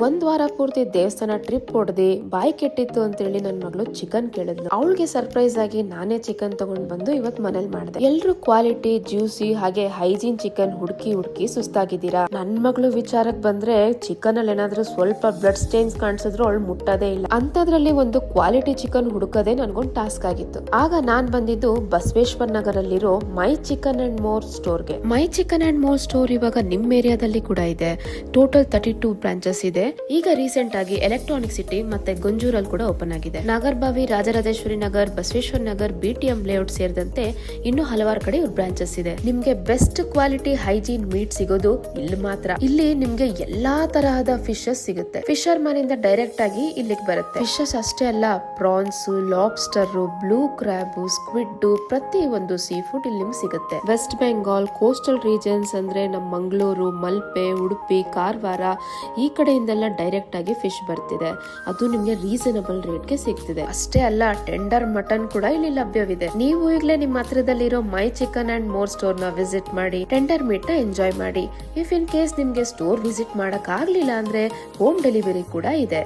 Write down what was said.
ಒಂದ್ ವಾರ ಪೂರ್ತಿ ದೇವಸ್ಥಾನ ಟ್ರಿಪ್ ಹೊಡೆದಿ ಬಾಯಿ ಕೆಟ್ಟಿತ್ತು ಅಂತ ಹೇಳಿ ನನ್ ಮಗಳು ಚಿಕನ್ ಕೇಳಿದ್ಲು. ಅವಳಿಗೆ ಸರ್ಪ್ರೈಸ್ ಆಗಿ ನಾನೇ ಚಿಕನ್ ತಗೊಂಡ್ ಬಂದು ಇವತ್ ಮನೇಲಿ ಮಾಡಿದೆ. ಎಲ್ರು ಕ್ವಾಲಿಟಿ ಜ್ಯೂಸಿ ಹಾಗೆ ಹೈಜೀನ್ ಚಿಕನ್ ಹುಡುಕಿ ಸುಸ್ತಾಗಿದ್ದೀರಾ. ನನ್ ಮಗಳು ವಿಚಾರಕ್ಕೆ ಬಂದ್ರೆ ಚಿಕನ್ ಅಲ್ಲಿ ಏನಾದ್ರೂ ಸ್ವಲ್ಪ ಬ್ಲಡ್ ಸ್ಟೇನ್ಸ್ ಕಾಣಿಸಿದ್ರು ಅವಳು ಮುಟ್ಟೋದೇ ಇಲ್ಲ. ಅಂತದ್ರಲ್ಲಿ ಒಂದು ಕ್ವಾಲಿಟಿ ಚಿಕನ್ ಹುಡುಕದೆ ನನ್ಗೊಂದು ಟಾಸ್ಕ್ ಆಗಿತ್ತು. ಆಗ ನಾನ್ ಬಂದಿದ್ದು ಬಸವೇಶ್ವರ ನಗರಲ್ಲಿರೋ ಮೈ ಚಿಕನ್ ಅಂಡ್ ಮೋರ್ ಸ್ಟೋರ್ಗೆ. My chicken and more store ಇವಾಗ ನಿಮ್ ಏರಿಯಾದಲ್ಲಿ ಕೂಡ ಇದೆ. ಟೋಟಲ್ 32 ಬ್ರಾಂಚಸ್ ಇದೆ. ಈಗ ರೀಸೆಂಟ್ ಆಗಿ ಎಲೆಕ್ಟ್ರಾನಿಕ್ ಸಿಟಿ ಮತ್ತೆ ಗುಂಜೂರಲ್ಲಿ ಕೂಡ ಓಪನ್ ಆಗಿದೆ. ನಾಗರ್ಬಾವಿ, ರಾಜರಾಜೇಶ್ವರಿ ನಗರ್, ಬಸವೇಶ್ವರ ನಗರ್, BTM ಲೇಔಟ್ ಸೇರಿದಂತೆ ಇನ್ನು ಹಲವಾರು ಕಡೆ ಬ್ರಾಂಚಸ್ ಇದೆ. ನಿಮ್ಗೆ ಬೆಸ್ಟ್ ಕ್ವಾಲಿಟಿ ಹೈಜೀನ್ ಮೀಟ್ ಸಿಗೋದು ಇಲ್ಲಿ ಮಾತ್ರ. ಇಲ್ಲಿ ನಿಮ್ಗೆ ಎಲ್ಲಾ ತರಹದ ಫಿಶಸ್ ಸಿಗುತ್ತೆ. ಫಿಶರ್ ಮನೆಯಿಂದ ಡೈರೆಕ್ಟ್ ಆಗಿ ಇಲ್ಲಿಗೆ ಬರುತ್ತೆ. ಫಿಶಸ್ ಅಷ್ಟೇ ಅಲ್ಲ, prawns, lobster, blue crab, squid, ಪ್ರತಿ ಒಂದು ಸೀ ಫುಡ್ ಇಲ್ಲಿ ನಿಮ್ಗೆ ಸಿಗುತ್ತೆ. ವೆಸ್ಟ್ ಬೆಂಗಾಲ್, ಕೋಸ್ಟಲ್ ರೀಜನ್ಸ್ ಅಂದ್ರೆ ನಮ್ಮ ಮಂಗಳೂರು, ಮಲ್ಪೆ, ಉಡುಪಿ, ಕಾರವಾರ ಈ ಕಡೆಯಿಂದೆಲ್ಲ ಡೈರೆಕ್ಟ್ ಆಗಿ ಫಿಶ್ ಬರ್ತಿದೆ. ಅದು ನಿಮ್ಗೆ ರೀಸನಬಲ್ ರೇಟ್ಗೆ ಸಿಗ್ತಿದೆ. ಅಷ್ಟೇ ಅಲ್ಲ, ಟೆಂಡರ್ ಮಟನ್ ಕೂಡ ಇಲ್ಲಿ ಲಭ್ಯವಿದೆ. ನೀವು ಈಗಲೇ ನಿಮ್ಮ ಹತ್ರದಲ್ಲಿರೋ ಮೈ ಚಿಕನ್ ಅಂಡ್ ಮೋರ್ ಸ್ಟೋರ್ ನ ವಿಸಿಟ್ ಮಾಡಿ ಟೆಂಡರ್ ಮೀಟ್ ನ ಎಂಜಾಯ್ ಮಾಡಿ. ಇಫ್ ಇನ್ ಕೇಸ್ ನಿಮ್ಗೆ ಸ್ಟೋರ್ ವಿಸಿಟ್ ಮಾಡಕ್ ಆಗ್ಲಿಲ್ಲ ಅಂದ್ರೆ ಹೋಮ್ ಡೆಲಿವರಿ ಕೂಡ ಇದೆ.